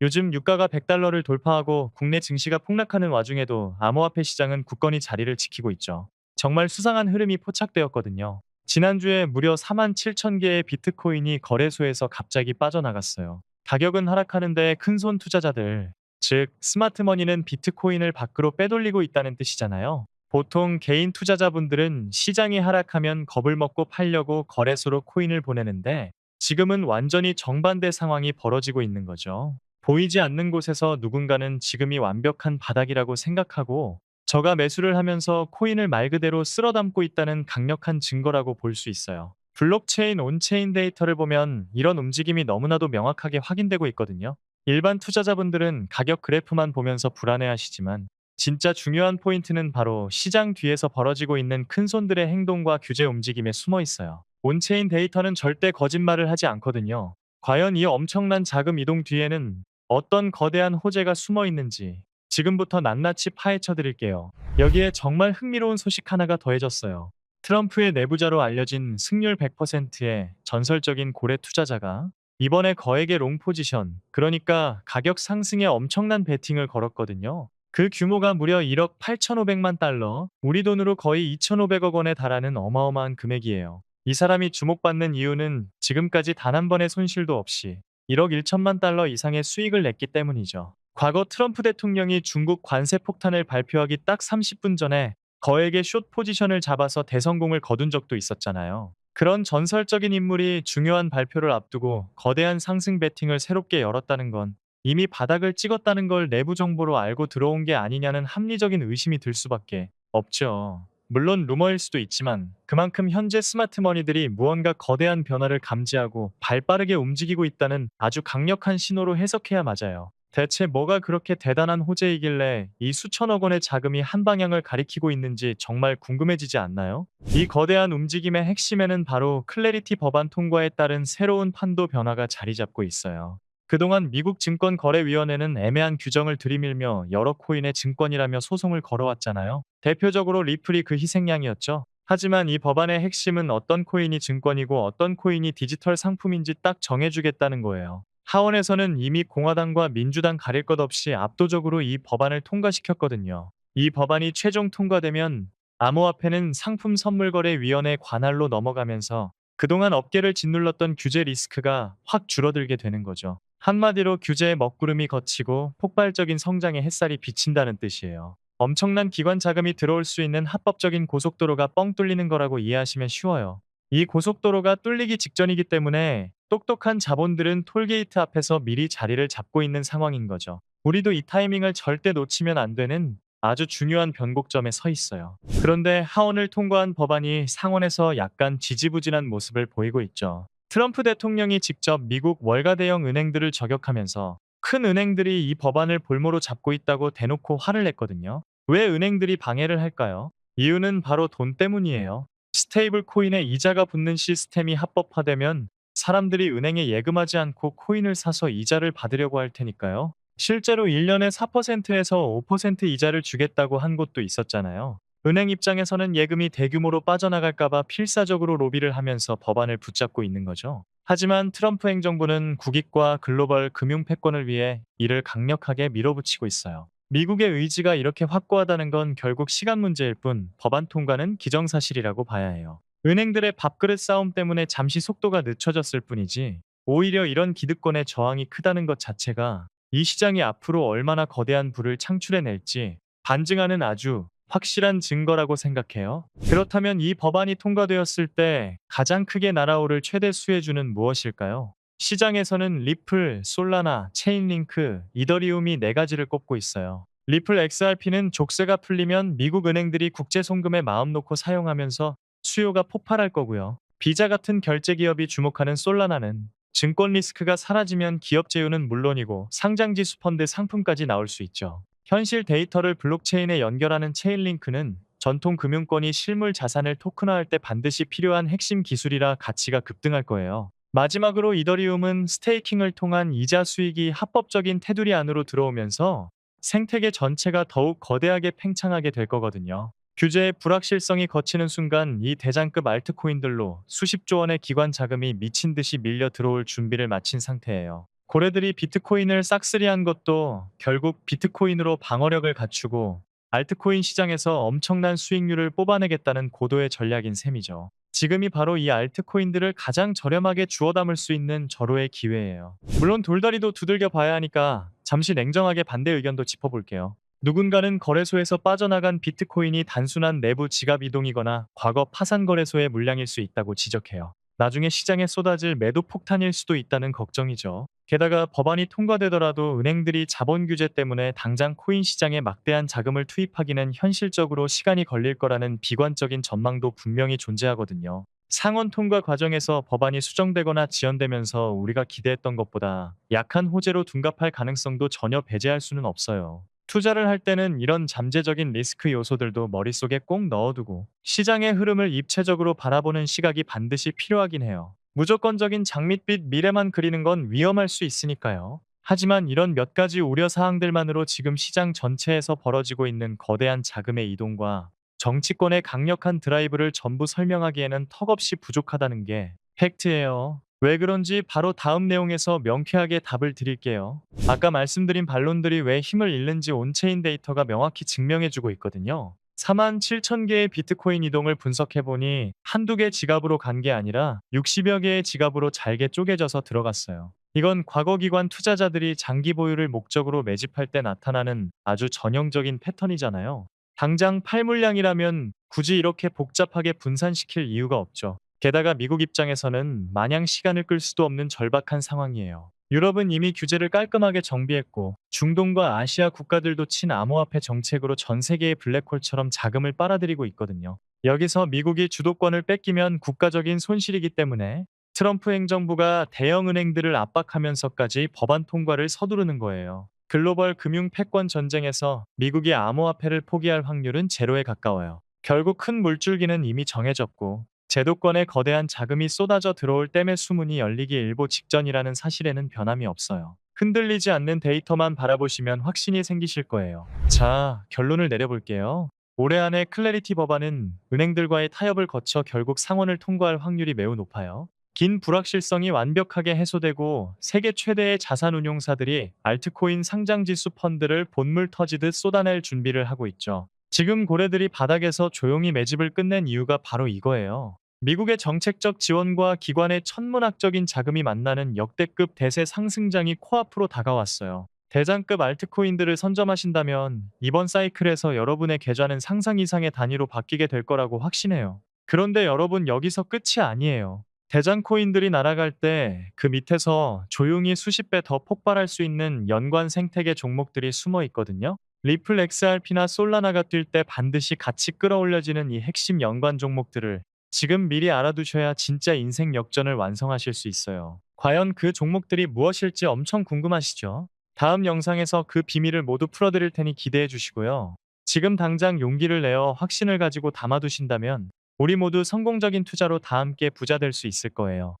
요즘 유가가 100달러를 돌파하고 국내 증시가 폭락하는 와중에도 암호화폐 시장은 굳건히 자리를 지키고 있죠. 정말 수상한 흐름이 포착되었거든요. 지난주에 무려 4만 7천 개의 비트코인이 거래소에서 갑자기 빠져나갔어요. 가격은 하락하는데 큰손 투자자들, 즉 스마트머니는 비트코인을 밖으로 빼돌리고 있다는 뜻이잖아요. 보통 개인 투자자분들은 시장이 하락하면 겁을 먹고 팔려고 거래소로 코인을 보내는데 지금은 완전히 정반대 상황이 벌어지고 있는 거죠. 보이지 않는 곳에서 누군가는 지금이 완벽한 바닥이라고 생각하고 저가 매수를 하면서 코인을 말 그대로 쓸어 담고 있다는 강력한 증거라고 볼 수 있어요. 블록체인 온체인 데이터를 보면 이런 움직임이 너무나도 명확하게 확인되고 있거든요. 일반 투자자분들은 가격 그래프만 보면서 불안해하시지만 진짜 중요한 포인트는 바로 시장 뒤에서 벌어지고 있는 큰손들의 행동과 규제 움직임에 숨어 있어요. 온체인 데이터는 절대 거짓말을 하지 않거든요. 과연 이 엄청난 자금 이동 뒤에는 어떤 거대한 호재가 숨어 있는지 지금부터 낱낱이 파헤쳐 드릴게요. 여기에 정말 흥미로운 소식 하나가 더해졌어요. 트럼프의 내부자로 알려진 승률 100%의 전설적인 고래 투자자가 이번에 거액의 롱 포지션, 그러니까 가격 상승에 엄청난 베팅을 걸었거든요. 그 규모가 무려 1억 8,500만 달러, 우리 돈으로 거의 2,500억 원에 달하는 어마어마한 금액이에요. 이 사람이 주목받는 이유는 지금까지 단 한 번의 손실도 없이 1억 1천만 달러 이상의 수익을 냈기 때문이죠. 과거 트럼프 대통령이 중국 관세 폭탄을 발표하기 딱 30분 전에 거액의 숏 포지션을 잡아서 대성공을 거둔 적도 있었잖아요. 그런 전설적인 인물이 중요한 발표를 앞두고 거대한 상승 베팅을 새롭게 열었다는 건 이미 바닥을 찍었다는 걸 내부 정보로 알고 들어온 게 아니냐는 합리적인 의심이 들 수밖에 없죠. 물론 루머일 수도 있지만 그만큼 현재 스마트머니들이 무언가 거대한 변화를 감지하고 발빠르게 움직이고 있다는 아주 강력한 신호로 해석해야 맞아요. 대체 뭐가 그렇게 대단한 호재이길래 이 수천억 원의 자금이 한 방향을 가리키고 있는지 정말 궁금해지지 않나요? 이 거대한 움직임의 핵심에는 바로 클래리티 법안 통과에 따른 새로운 판도 변화가 자리 잡고 있어요. 그동안 미국 증권거래위원회는 애매한 규정을 들이밀며 여러 코인의 증권이라며 소송을 걸어왔잖아요. 대표적으로 리플이 그 희생양이었죠. 하지만 이 법안의 핵심은 어떤 코인이 증권이고 어떤 코인이 디지털 상품인지 딱 정해주겠다는 거예요. 하원에서는 이미 공화당과 민주당 가릴 것 없이 압도적으로 이 법안을 통과시켰거든요. 이 법안이 최종 통과되면 암호화폐는 상품선물거래위원회 관할로 넘어가면서 그동안 업계를 짓눌렀던 규제 리스크가 확 줄어들게 되는 거죠. 한마디로 규제의 먹구름이 걷히고 폭발적인 성장의 햇살이 비친다는 뜻이에요. 엄청난 기관 자금이 들어올 수 있는 합법적인 고속도로가 뻥 뚫리는 거라고 이해하시면 쉬워요. 이 고속도로가 뚫리기 직전이기 때문에 똑똑한 자본들은 톨게이트 앞에서 미리 자리를 잡고 있는 상황인 거죠. 우리도 이 타이밍을 절대 놓치면 안 되는 아주 중요한 변곡점에 서 있어요. 그런데 하원을 통과한 법안이 상원에서 약간 지지부진한 모습을 보이고 있죠. 트럼프 대통령이 직접 미국 월가 대형 은행들을 저격하면서 큰 은행들이 이 법안을 볼모로 잡고 있다고 대놓고 화를 냈거든요. 왜 은행들이 방해를 할까요? 이유는 바로 돈 때문이에요. 스테이블 코인에 이자가 붙는 시스템이 합법화되면 사람들이 은행에 예금하지 않고 코인을 사서 이자를 받으려고 할 테니까요. 실제로 1년에 4%에서 5% 이자를 주겠다고 한 곳도 있었잖아요. 은행 입장에서는 예금이 대규모로 빠져나갈까봐 필사적으로 로비를 하면서 법안을 붙잡고 있는 거죠. 하지만 트럼프 행정부는 국익과 글로벌 금융 패권을 위해 이를 강력하게 밀어붙이고 있어요. 미국의 의지가 이렇게 확고하다는 건 결국 시간 문제일 뿐 법안 통과는 기정사실이라고 봐야 해요. 은행들의 밥그릇 싸움 때문에 잠시 속도가 늦춰졌을 뿐이지 오히려 이런 기득권의 저항이 크다는 것 자체가 이 시장이 앞으로 얼마나 거대한 부를 창출해낼지 반증하는 아주 확실한 증거라고 생각해요. 그렇다면 이 법안이 통과되었을 때 가장 크게 날아오를 최대 수혜주는 무엇일까요? 시장에서는 리플, 솔라나, 체인링크, 이더리움이 네 가지를 꼽고 있어요. 리플 XRP는 족쇄가 풀리면 미국 은행들이 국제 송금에 마음 놓고 사용하면서 수요가 폭발할 거고요. 비자 같은 결제 기업이 주목하는 솔라나는 증권 리스크가 사라지면 기업 제휴는 물론이고 상장지수 펀드 상품까지 나올 수 있죠. 현실 데이터를 블록체인에 연결하는 체인링크는 전통 금융권이 실물 자산을 토큰화할 때 반드시 필요한 핵심 기술이라 가치가 급등할 거예요. 마지막으로 이더리움은 스테이킹을 통한 이자 수익이 합법적인 테두리 안으로 들어오면서 생태계 전체가 더욱 거대하게 팽창하게 될 거거든요. 규제의 불확실성이 걷히는 순간 이 대장급 알트코인들로 수십조 원의 기관 자금이 미친 듯이 밀려 들어올 준비를 마친 상태예요. 고래들이 비트코인을 싹쓸이한 것도 결국 비트코인으로 방어력을 갖추고 알트코인 시장에서 엄청난 수익률을 뽑아내겠다는 고도의 전략인 셈이죠. 지금이 바로 이 알트코인들을 가장 저렴하게 주워 담을 수 있는 절호의 기회예요. 물론 돌다리도 두들겨 봐야 하니까 잠시 냉정하게 반대 의견도 짚어볼게요. 누군가는 거래소에서 빠져나간 비트코인이 단순한 내부 지갑 이동이거나 과거 파산 거래소의 물량일 수 있다고 지적해요. 나중에 시장에 쏟아질 매도 폭탄일 수도 있다는 걱정이죠. 게다가 법안이 통과되더라도 은행들이 자본 규제 때문에 당장 코인 시장에 막대한 자금을 투입하기는 현실적으로 시간이 걸릴 거라는 비관적인 전망도 분명히 존재하거든요. 상원 통과 과정에서 법안이 수정되거나 지연되면서 우리가 기대했던 것보다 약한 호재로 둔갑할 가능성도 전혀 배제할 수는 없어요. 투자를 할 때는 이런 잠재적인 리스크 요소들도 머릿속에 꼭 넣어두고 시장의 흐름을 입체적으로 바라보는 시각이 반드시 필요하긴 해요. 무조건적인 장밋빛 미래만 그리는 건 위험할 수 있으니까요. 하지만 이런 몇 가지 우려 사항들만으로 지금 시장 전체에서 벌어지고 있는 거대한 자금의 이동과 정치권의 강력한 드라이브를 전부 설명하기에는 턱없이 부족하다는 게 팩트예요. 왜 그런지 바로 다음 내용에서 명쾌하게 답을 드릴게요. 아까 말씀드린 반론들이 왜 힘을 잃는지 온체인 데이터가 명확히 증명해주고 있거든요. 4만 7천 개의 비트코인 이동을 분석해보니 한두 개 지갑으로 간 게 아니라 60여 개의 지갑으로 잘게 쪼개져서 들어갔어요. 이건 과거 기관 투자자들이 장기 보유를 목적으로 매집할 때 나타나는 아주 전형적인 패턴이잖아요. 당장 팔 물량이라면 굳이 이렇게 복잡하게 분산시킬 이유가 없죠. 게다가 미국 입장에서는 마냥 시간을 끌 수도 없는 절박한 상황이에요. 유럽은 이미 규제를 깔끔하게 정비했고 중동과 아시아 국가들도 친암호화폐 정책으로 전 세계의 블랙홀처럼 자금을 빨아들이고 있거든요. 여기서 미국이 주도권을 뺏기면 국가적인 손실이기 때문에 트럼프 행정부가 대형 은행들을 압박하면서까지 법안 통과를 서두르는 거예요. 글로벌 금융 패권 전쟁에서 미국이 암호화폐를 포기할 확률은 제로에 가까워요. 결국 큰 물줄기는 이미 정해졌고 제도권에 거대한 자금이 쏟아져 들어올 땜의 수문이 열리기 일보 직전이라는 사실에는 변함이 없어요. 흔들리지 않는 데이터만 바라보시면 확신이 생기실 거예요. 자, 결론을 내려볼게요. 올해 안에 클래리티 법안은 은행들과의 타협을 거쳐 결국 상원을 통과할 확률이 매우 높아요. 긴 불확실성이 완벽하게 해소되고 세계 최대의 자산운용사들이 알트코인 상장지수 펀드를 본물 터지듯 쏟아낼 준비를 하고 있죠. 지금 고래들이 바닥에서 조용히 매집을 끝낸 이유가 바로 이거예요. 미국의 정책적 지원과 기관의 천문학적인 자금이 만나는 역대급 대세 상승장이 코앞으로 다가왔어요. 대장급 알트코인들을 선점하신다면 이번 사이클에서 여러분의 계좌는 상상 이상의 단위로 바뀌게 될 거라고 확신해요. 그런데 여러분 여기서 끝이 아니에요. 대장 코인들이 날아갈 때 그 밑에서 조용히 수십 배 더 폭발할 수 있는 연관 생태계 종목들이 숨어 있거든요. 리플 XRP나 솔라나가 뛸 때 반드시 같이 끌어올려지는 이 핵심 연관 종목들을 지금 미리 알아두셔야 진짜 인생 역전을 완성하실 수 있어요. 과연 그 종목들이 무엇일지 엄청 궁금하시죠? 다음 영상에서 그 비밀을 모두 풀어드릴 테니 기대해 주시고요. 지금 당장 용기를 내어 확신을 가지고 담아두신다면 우리 모두 성공적인 투자로 다 함께 부자 될 수 있을 거예요.